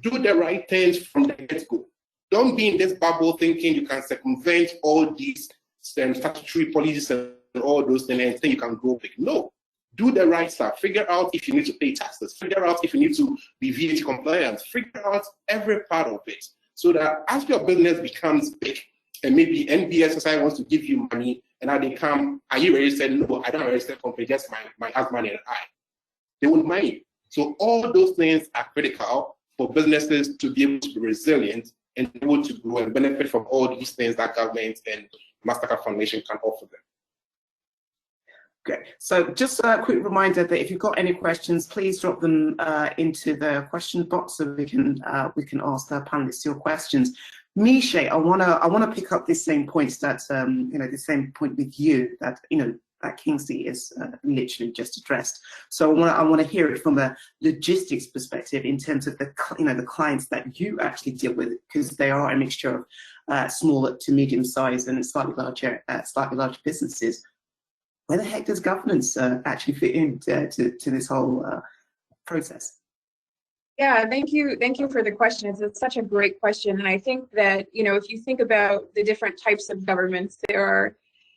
Do the right things from the get-go. Don't be in this bubble thinking you can circumvent all these statutory policies and all those things and think you can grow big. No, do the right stuff. Figure out if you need to pay taxes. Figure out if you need to be VAT compliant. Figure out every part of it so that as your business becomes big and maybe NBSSI wants to give you money and now they come, are you registered? No, I don't have a registered company, just my husband and I. They won't mind you. So all those things are critical for businesses to be able to be resilient and be able to grow and benefit from all these things that government and Mastercard Foundation can offer them. Okay, so just a quick reminder that if you've got any questions, please drop them into the question box so we can ask the panelists your questions. Miishe, I wanna pick up this same point that the same point with you that that Kingsley is literally just addressed. So I want to hear it from a logistics perspective in terms of the clients that you actually deal with, because they are a mixture of small to medium size and slightly larger businesses. Where the heck does governance actually fit into to this whole process? Yeah, thank you for the question. It's such a great question, and I think that if you think about the different types of governments, there are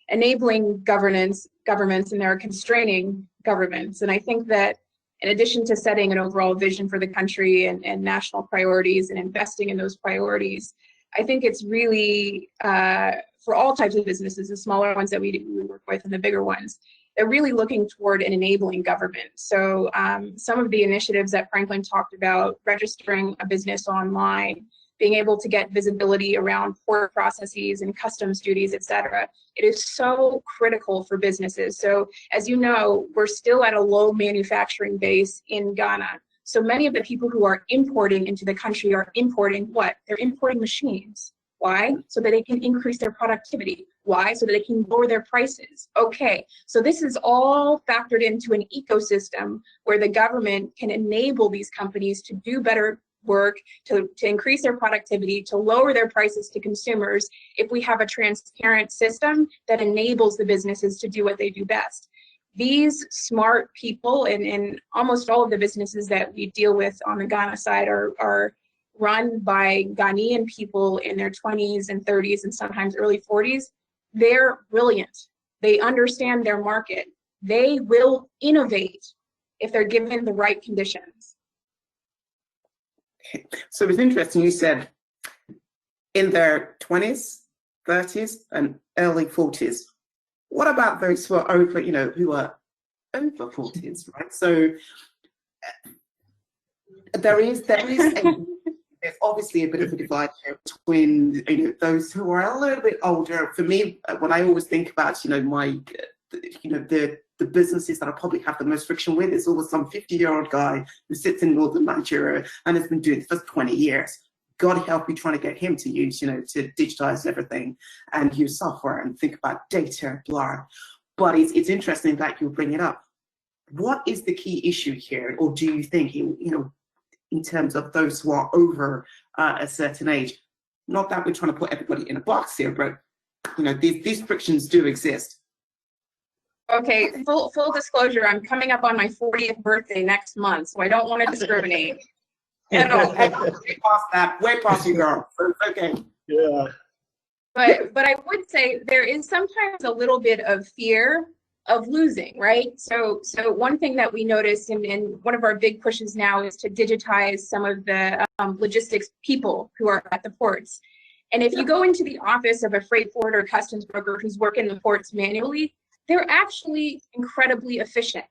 enabling governments and there are constraining governments. And I think that in addition to setting an overall vision for the country and national priorities and investing in those priorities, I think it's really for all types of businesses, the smaller ones that we work with and the bigger ones, they're really looking toward an enabling government. So some of the initiatives that Franklin talked about, registering a business online, being able to get visibility around port processes and customs duties, et cetera. It is so critical for businesses. So as you know, we're still at a low manufacturing base in Ghana. So many of the people who are importing into the country are importing what? They're importing machines. Why? So that they can increase their productivity. Why? So that they can lower their prices. Okay, so this is all factored into an ecosystem where the government can enable these companies to do better work, to increase their productivity, to lower their prices to consumers if we have a transparent system that enables the businesses to do what they do best. These smart people in almost all of the businesses that we deal with on the Ghana side are run by Ghanaian people in their 20s and 30s and sometimes early 40s. They're brilliant. They understand their market. They will innovate if they're given the right conditions. So it's interesting, you said in their 20s, 30s, and early 40s. What about those who are over, who are over 40s, right? So there's obviously a bit of a divide here between those who are a little bit older. For me, when I always think about the businesses that I probably have the most friction with, is always some 50-year-old guy who sits in northern Nigeria and has been doing it for 20 years. God help you trying to get him to use, to digitize everything and use software and think about data, blah. But it's interesting that you bring it up. What is the key issue here, or do you think, in terms of those who are over a certain age? Not that we're trying to put everybody in a box here, but these frictions do exist. Okay, full disclosure, I'm coming up on my 40th birthday next month, so I don't want to discriminate at all. Way past you, girl. Okay. Yeah. But I would say there is sometimes a little bit of fear of losing, right? So one thing that we noticed, and one of our big pushes now, is to digitize some of the logistics people who are at the ports. And if you go into the office of a freight forwarder customs broker who's working the ports manually, they're actually incredibly efficient.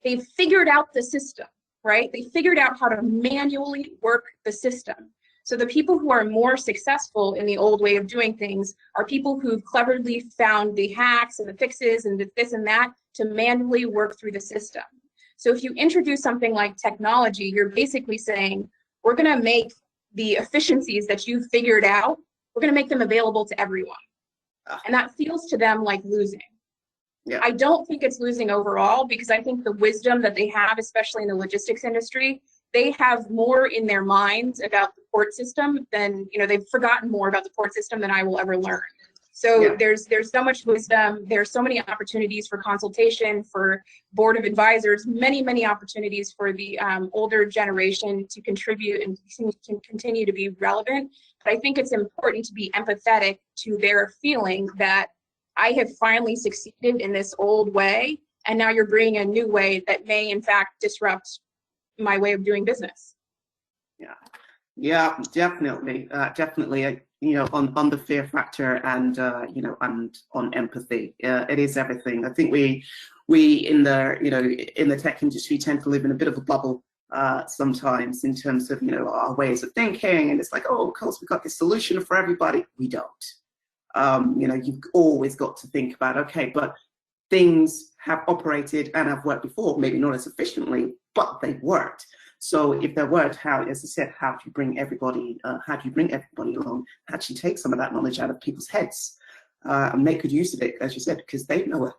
They've figured out the system, right? They figured out how to manually work the system. So the people who are more successful in the old way of doing things are people who've cleverly found the hacks and the fixes and the this and that to manually work through the system. So if you introduce something like technology, you're basically saying, we're gonna make the efficiencies that you've figured out, we're gonna make them available to everyone. And that feels to them like losing. Yeah. I don't think it's losing overall, because I think the wisdom that they have, especially in the logistics industry, they have more in their minds about the port system than, they've forgotten more about the port system than I will ever learn. So yeah. There's so much wisdom. There's so many opportunities for consultation, for board of advisors, many opportunities for the older generation to contribute and can continue to be relevant. But I think it's important to be empathetic to their feeling that I have finally succeeded in this old way, and now you're bringing a new way that may in fact disrupt my way of doing business. Yeah, definitely, on the fear factor and and on empathy, it is everything. I think we in the tech industry tend to live in a bit of a bubble sometimes in terms of our ways of thinking, and it's like, oh, of course we got this solution for everybody. We don't. You've always got to think about, okay, but things have operated and have worked before, maybe not as efficiently, but they've worked. So if they worked, as I said, how do you bring everybody along, actually take some of that knowledge out of people's heads and make good use of it, as you said, because they know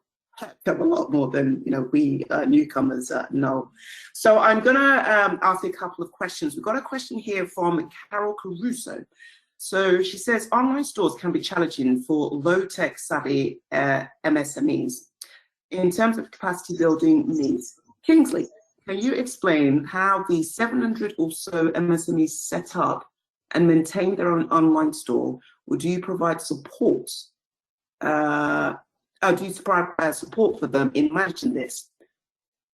a lot more than we newcomers know. So I'm gonna ask you a couple of questions. We've got a question here from Carol Caruso. So she says, online stores can be challenging for low-tech savvy MSMEs in terms of capacity building needs. Kingsley, can you explain how the 700 or so MSMEs set up and maintain their own online store, or do you provide support? Do you provide support for them in managing this?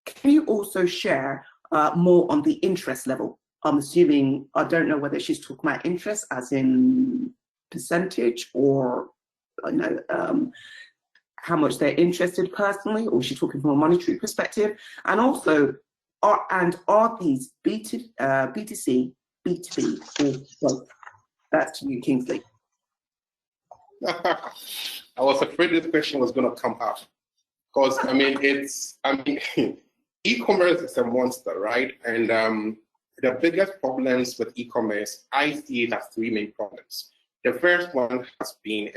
Can you also share more on the interest level? I'm assuming, I don't know whether she's talking about interest as in percentage, or how much they're interested personally, or is she talking from a monetary perspective? And also, are these B2C, B2B, or both? That's to you, Kingsley. I was afraid this question was going to come up because e-commerce is a monster, right? And the biggest problems with e-commerce, I see it as three main problems. The first one has been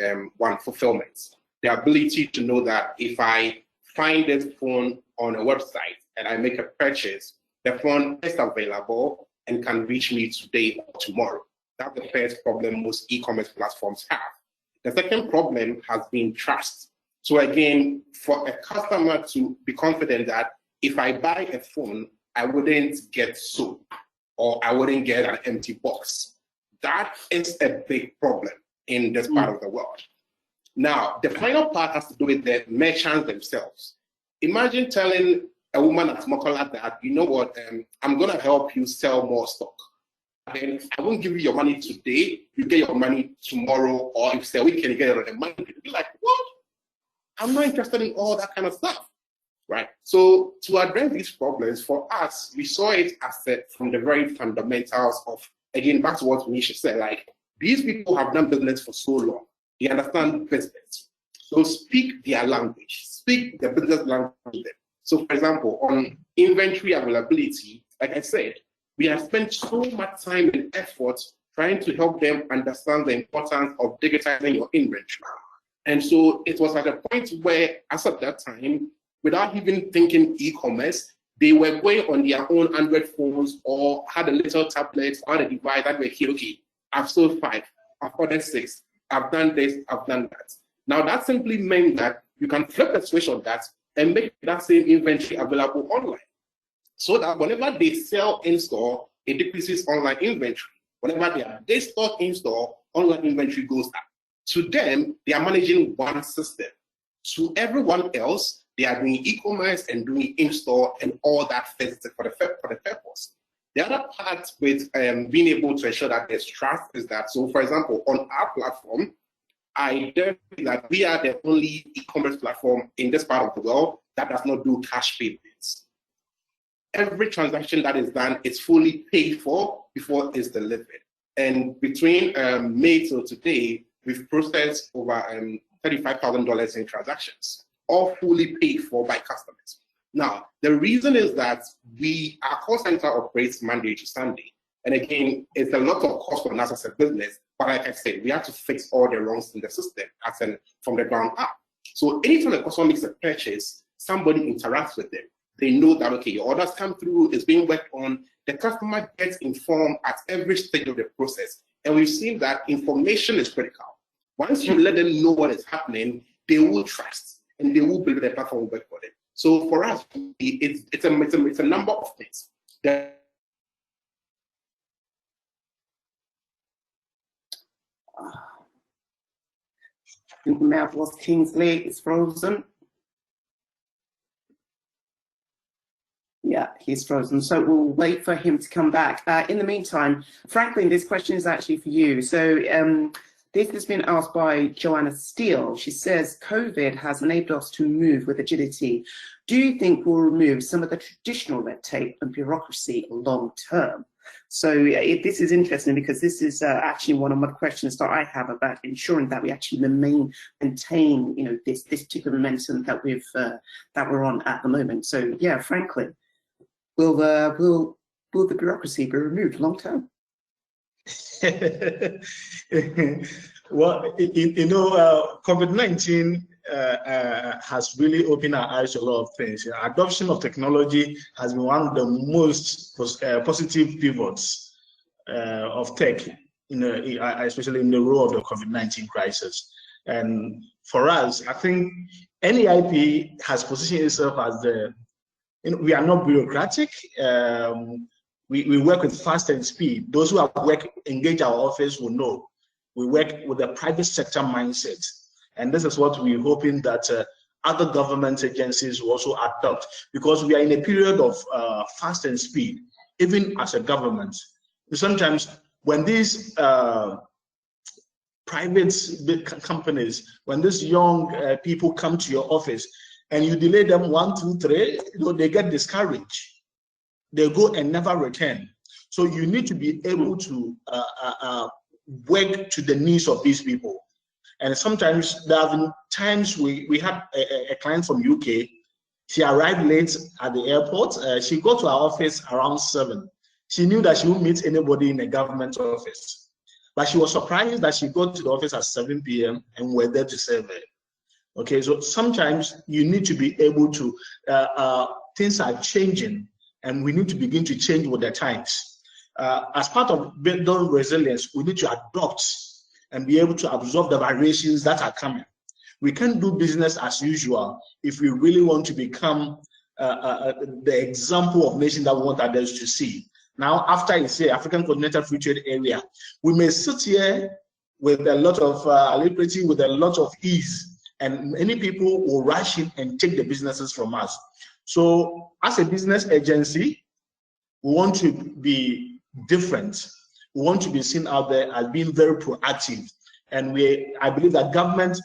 fulfillment. The ability to know that if I find this phone on a website and I make a purchase, the phone is available and can reach me today or tomorrow. That's the first problem most e-commerce platforms have. The second problem has been trust. So again, for a customer to be confident that if I buy a phone, I wouldn't get soap or I wouldn't get an empty box. That is a big problem in this part of the world. Now, the final part has to do with the merchants themselves. Imagine telling a woman at Mokola that, you know what, I'm going to help you sell more stock. Then I won't give you your money today, you get your money tomorrow, or if it's a weekend, you get your money. You'll be like, what? I'm not interested in all that kind of stuff, right? So to address these problems, for us, we saw it as from the very fundamentals of, again, back to what Miishe said, like, these people have done business for so long. They understand business. So speak their language, speak the business language. So for example, on inventory availability, like I said, we have spent so much time and effort trying to help them understand the importance of digitizing your inventory. And so it was at a point where, as of that time, without even thinking e-commerce, they were going on their own Android phones or had a little tablet or a device that were here, okay, I've sold 5, I've ordered 6, I've done this, I've done that. Now that simply meant that you can flip the switch on that and make that same inventory available online. So that whenever they sell in store, it decreases online inventory. Whenever they stock in store, online inventory goes up. To them, they are managing one system. To everyone else, they are doing e-commerce and doing in-store and all that fits for the purpose. The other part with being able to ensure that there's trust is that, so for example, on our platform, I dare say that we are the only e-commerce platform in this part of the world that does not do cash payments. Every transaction that is done is fully paid for before it's delivered. And between May till today, we've processed over $35,000 in transactions, all fully paid for by customers. Now, the reason is that our call center operates Monday to Sunday. And again, it's a lot of cost on us as a business. But like I said, we have to fix all the wrongs in the system from the ground up. So anytime a customer makes a purchase, somebody interacts with them. They know that, okay, your orders come through, it's being worked on. The customer gets informed at every stage of the process. And we've seen that information is critical. Once you let them know what is happening, they will trust and they will believe the platform will work for them. So for us, it's a number of things. I think we may have lost Kingsley. It's frozen. Yeah, he's frozen. So we'll wait for him to come back. In the meantime, Franklin, this question is actually for you. So this has been asked by Joanna Steele. She says, COVID has enabled us to move with agility. Do you think we'll remove some of the traditional red tape and bureaucracy long term? So this is interesting because this is actually one of my questions that I have about ensuring that we actually maintain, you know, this particular momentum that we're on at the moment. So yeah, Franklin, will the bureaucracy be removed long term? Well, you know, COVID-19 has really opened our eyes to a lot of things. Adoption of technology has been one of the most positive pivots of tech, especially in the role of the COVID-19 crisis. And for us, I think NEIP has positioned itself as we are not bureaucratic. We work with fast and speed. Those who have engaged our office will know. We work with a private sector mindset. And this is what we're hoping that other government agencies will also adopt, because we are in a period of fast and speed, even as a government. Sometimes when these private big companies, when these young people come to your office and you delay them 1, 2, 3, they get discouraged. They go and never return. So you need to be able to work to the needs of these people. And sometimes there have been times we had a client from UK. She arrived late at the airport. She got to our office around 7. She knew that she wouldn't meet anybody in a government office. But she was surprised that she got to the office at 7 p.m. and we're there to serve her. Okay, so sometimes you need to be able to, things are changing and we need to begin to change with the times. As part of building resilience, we need to adopt and be able to absorb the variations that are coming. We can't do business as usual if we really want to become the example of nation that we want others to see. Now, after you say African Continental Free Trade Area, we may sit here with a lot of liberty, with a lot of ease, and many people will rush in and take the businesses from us. So as a business agency, we want to be different. We want to be seen out there as being very proactive. And I believe that government,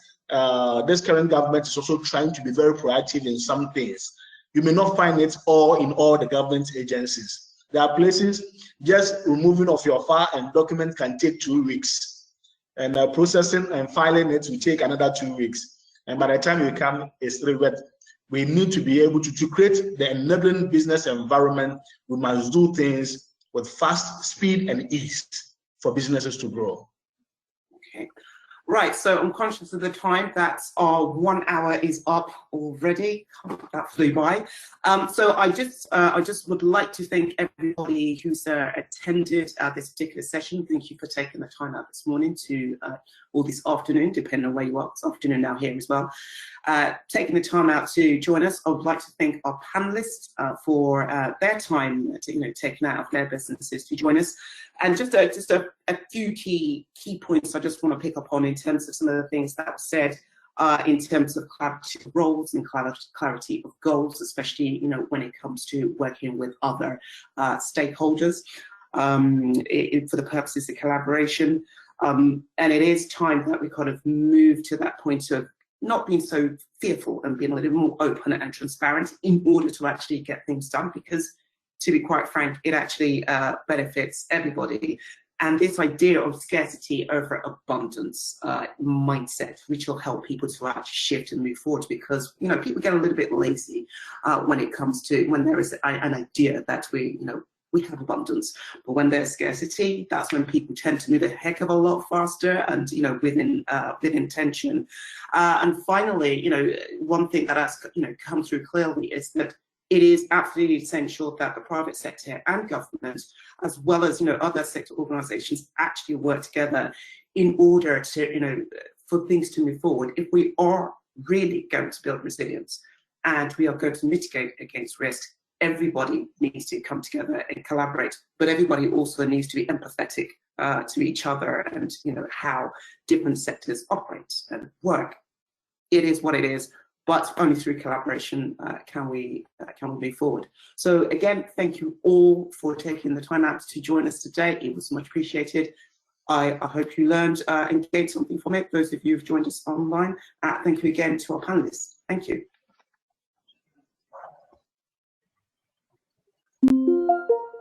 this current government is also trying to be very proactive in some things. You may not find it all in all the government agencies. There are places just removing of your file and document can take 2 weeks. And processing and filing it will take another 2 weeks. And by the time you come, it's 3 weeks. We need to be able to create the enabling business environment. We must do things with fast speed and ease for businesses to grow. Okay. Right, so I'm conscious of the time. That's our 1 hour is up already. That flew by. So I just would like to thank everybody who's attended this particular session. Thank you for taking the time out this morning or this afternoon, depending on where you are. It's afternoon now here as well. Taking the time out to join us. I would like to thank our panelists for their time, taking out of their businesses to join us. And just a few key points I just want to pick up on in terms of some of the things that were said in terms of clarity of roles and clarity of goals, especially when it comes to working with other stakeholders for the purposes of collaboration. And it is time that we kind of move to that point of not being so fearful and being a little more open and transparent in order to actually get things done, because to be quite frank, it actually benefits everybody. And this idea of scarcity over abundance mindset, which will help people to actually shift and move forward, because people get a little bit lazy when it comes to when there is an idea that we have abundance, but when there's scarcity, that's when people tend to move a heck of a lot faster and with intention. And finally, one thing that has come through clearly is that it is absolutely essential that the private sector and government, as well as other sector organisations, actually work together in order to for things to move forward. If we are really going to build resilience and we are going to mitigate against risk, everybody needs to come together and collaborate, but everybody also needs to be empathetic to each other and how different sectors operate and work. It is what it is, but only through collaboration can we move forward. So again, thank you all for taking the time out to join us today. It was much appreciated. I hope you learned and gained something from it. Those of you who've joined us online, thank you again to our panelists. Thank you.